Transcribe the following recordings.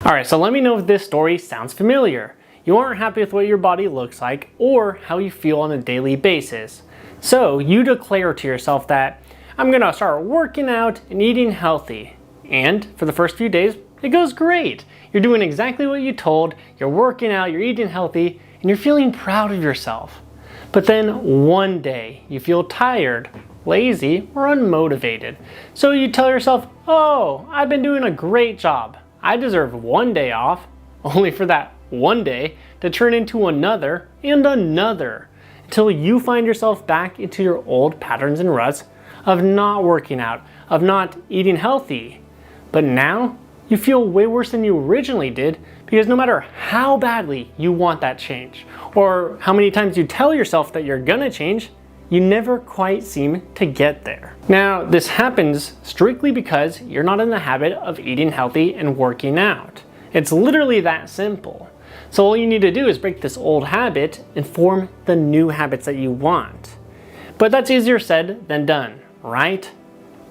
Alright, so let me know if this story sounds familiar. You aren't happy with what your body looks like or how you feel on a daily basis. So you declare to yourself that I'm gonna start working out and eating healthy. And for the first few days, it goes great. You're doing exactly what you told, you're working out, you're eating healthy, and you're feeling proud of yourself. But then one day, you feel tired, lazy, or unmotivated. So you tell yourself, oh, I've been doing a great job. I deserve one day off, only for that one day to turn into another and another, until you find yourself back into your old patterns and ruts of not working out, of not eating healthy. But now, you feel way worse than you originally did because no matter how badly you want that change, or how many times you tell yourself that you're gonna change, you never quite seem to get there. Now, this happens strictly because you're not in the habit of eating healthy and working out. It's literally that simple. So all you need to do is break this old habit and form the new habits that you want. But that's easier said than done, right?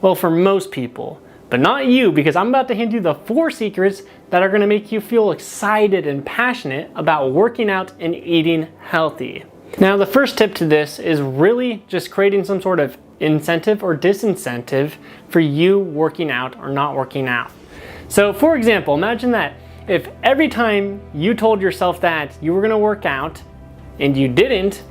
Well, for most people, but not you, because I'm about to hand you the 4 secrets that are gonna make you feel excited and passionate about working out and eating healthy. Now, the first tip to this is really just creating some sort of incentive or disincentive for you working out or not working out. So for example, imagine that if every time you told yourself that you were gonna work out and you didn't,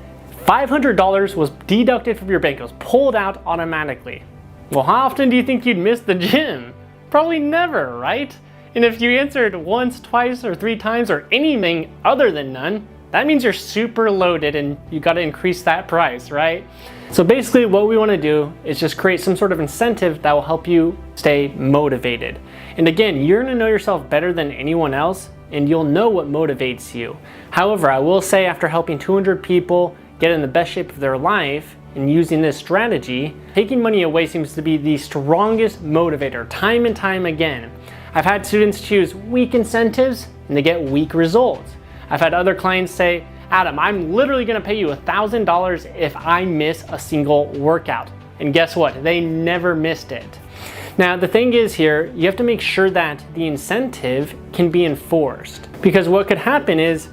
$500 was deducted from your bank, it was pulled out automatically. Well, how often do you think you'd miss the gym? Probably never, right? And if you answered once, twice, or 3 times, or anything other than none, that means you're super loaded and you gotta increase that price, right? So basically what we wanna do is just create some sort of incentive that will help you stay motivated. And again, you're gonna know yourself better than anyone else and you'll know what motivates you. However, I will say after helping 200 people get in the best shape of their life and using this strategy, taking money away seems to be the strongest motivator time and time again. I've had students choose weak incentives and they get weak results. I've had other clients say, Adam, I'm literally gonna pay you $1,000 if I miss a single workout. And guess what? They never missed it. Now, the thing is here, you have to make sure that the incentive can be enforced. Because what could happen is,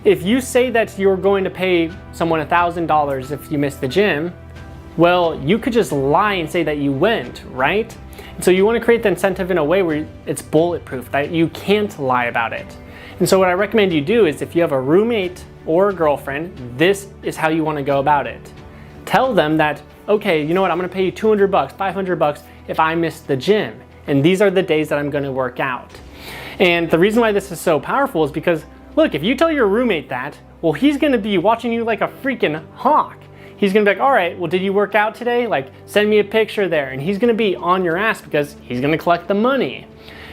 if you say that you're going to pay someone $1,000 if you miss the gym, well, you could just lie and say that you went, right? And so you wanna create the incentive in a way where it's bulletproof, that you can't lie about it. And so what I recommend you do is if you have a roommate or a girlfriend, this is how you wanna go about it. Tell them that, okay, you know what, I'm gonna pay you $200, $500 if I miss the gym. And these are the days that I'm gonna work out. And the reason why this is so powerful is because, look, if you tell your roommate that, well, he's gonna be watching you like a freaking hawk. He's gonna be like, all right, well, did you work out today? Like, send me a picture there. And he's gonna be on your ass because he's gonna collect the money.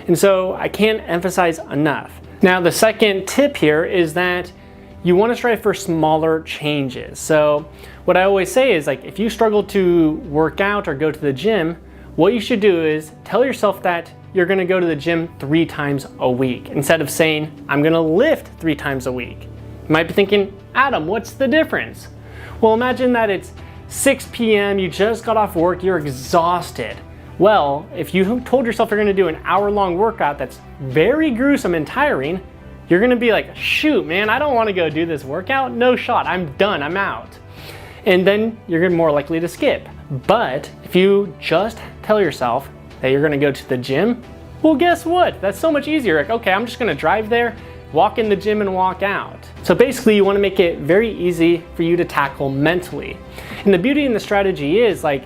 And so I can't emphasize enough. Now, the second tip here is that you want to strive for smaller changes. So what I always say is, like, if you struggle to work out or go to the gym, what you should do is tell yourself that you're going to go to the gym 3 times a week instead of saying, I'm going to lift 3 times a week. You might be thinking, Adam, what's the difference? Well, imagine that it's 6 p.m., you just got off work, you're exhausted. Well, if you told yourself you're gonna do an hour-long workout that's very gruesome and tiring, you're gonna be like, shoot, man, I don't wanna go do this workout. No shot, I'm done, I'm out. And then you're more likely to skip. But if you just tell yourself that you're gonna go to the gym, well, guess what? That's so much easier. Like, okay, I'm just gonna drive there, walk in the gym and walk out. So basically you wanna make it very easy for you to tackle mentally. And the beauty in the strategy is, like,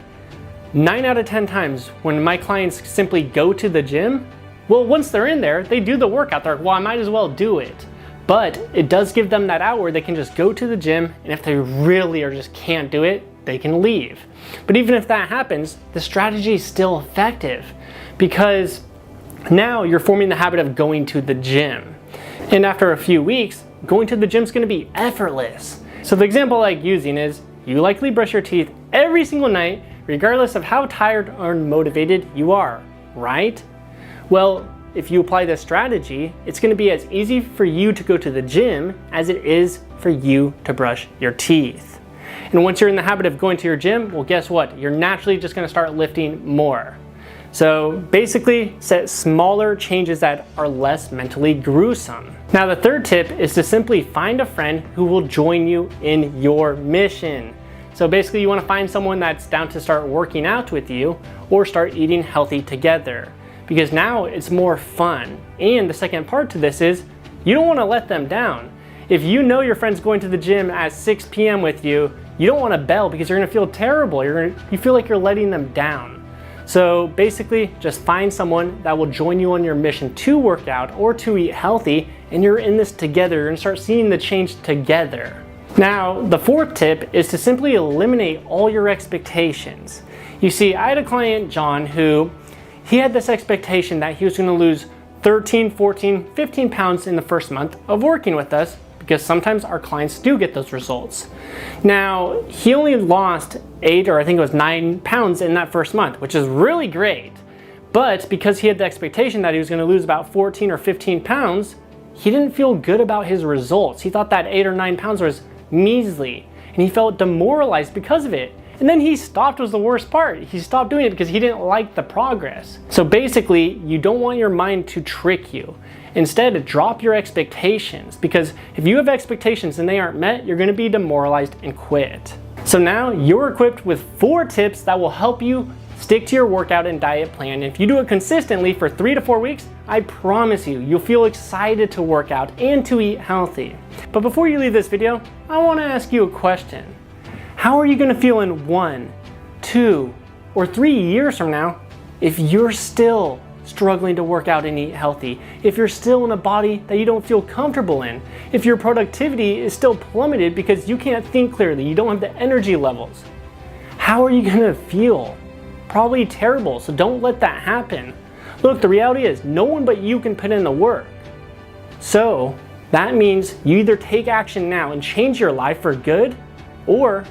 9 out of 10 times when my clients simply go to the gym, well, once they're in there, they do the workout. They're like, well, I might as well do it. But it does give them that hour. They can just go to the gym, and if they really or just can't do it, they can leave. But even if that happens, the strategy is still effective because now you're forming the habit of going to the gym. And after a few weeks, going to the gym is gonna be effortless. So the example I like using is, you likely brush your teeth every single night regardless of how tired or motivated you are, right? Well, if you apply this strategy, it's gonna be as easy for you to go to the gym as it is for you to brush your teeth. And once you're in the habit of going to your gym, well, guess what? You're naturally just gonna start lifting more. So basically, set smaller changes that are less mentally gruesome. Now the third tip is to simply find a friend who will join you in your mission. So basically you want to find someone that's down to start working out with you or start eating healthy together, because now it's more fun. And the second part to this is you don't want to let them down. If you know your friend's going to the gym at 6 p.m. with you, you don't want to bail because you're going to feel terrible. You feel like you're letting them down. So basically just find someone that will join you on your mission to work out or to eat healthy, and you're in this together and start seeing the change together. Now, the fourth tip is to simply eliminate all your expectations. You see, I had a client, John, who he had this expectation that he was going to lose 13, 14, 15 pounds in the first month of working with us, because sometimes our clients do get those results. Now, he only lost 8 or I think it was 9 pounds in that first month, which is really great. But because he had the expectation that he was going to lose about 14 or 15 pounds, he didn't feel good about his results. He thought that 8 or 9 pounds was measly, and he felt demoralized because of it. And then he stopped, was the worst part. He stopped doing it because he didn't like the progress. So basically, you don't want your mind to trick you. Instead, drop your expectations, because if you have expectations and they aren't met, you're going to be demoralized and quit. So now you're equipped with 4 tips that will help you stick to your workout and diet plan. If you do it consistently for 3 to 4 weeks, I promise you, you'll feel excited to work out and to eat healthy. But before you leave this video, I want to ask you a question. How are you going to feel in 1, 2, or 3 years from now if you're still struggling to work out and eat healthy, if you're still in a body that you don't feel comfortable in, if your productivity is still plummeted because you can't think clearly, you don't have the energy levels? How are you going to feel? Probably terrible, so don't let that happen. Look, the reality is no one but you can put in the work. So that means you either take action now and change your life for good, or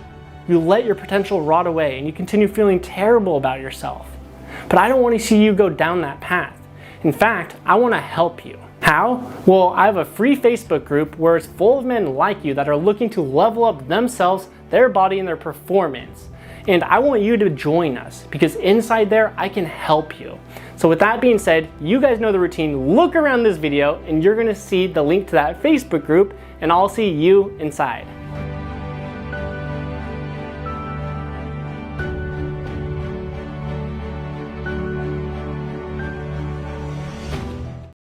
you let your potential rot away and you continue feeling terrible about yourself. But I don't want to see you go down that path. In fact, I want to help you. How? Well, I have a free Facebook group where it's full of men like you that are looking to level up themselves, their body, and their performance. And I want you to join us, because inside there, I can help you. So with that being said, you guys know the routine. Look around this video and you're going to see the link to that Facebook group, and I'll see you inside.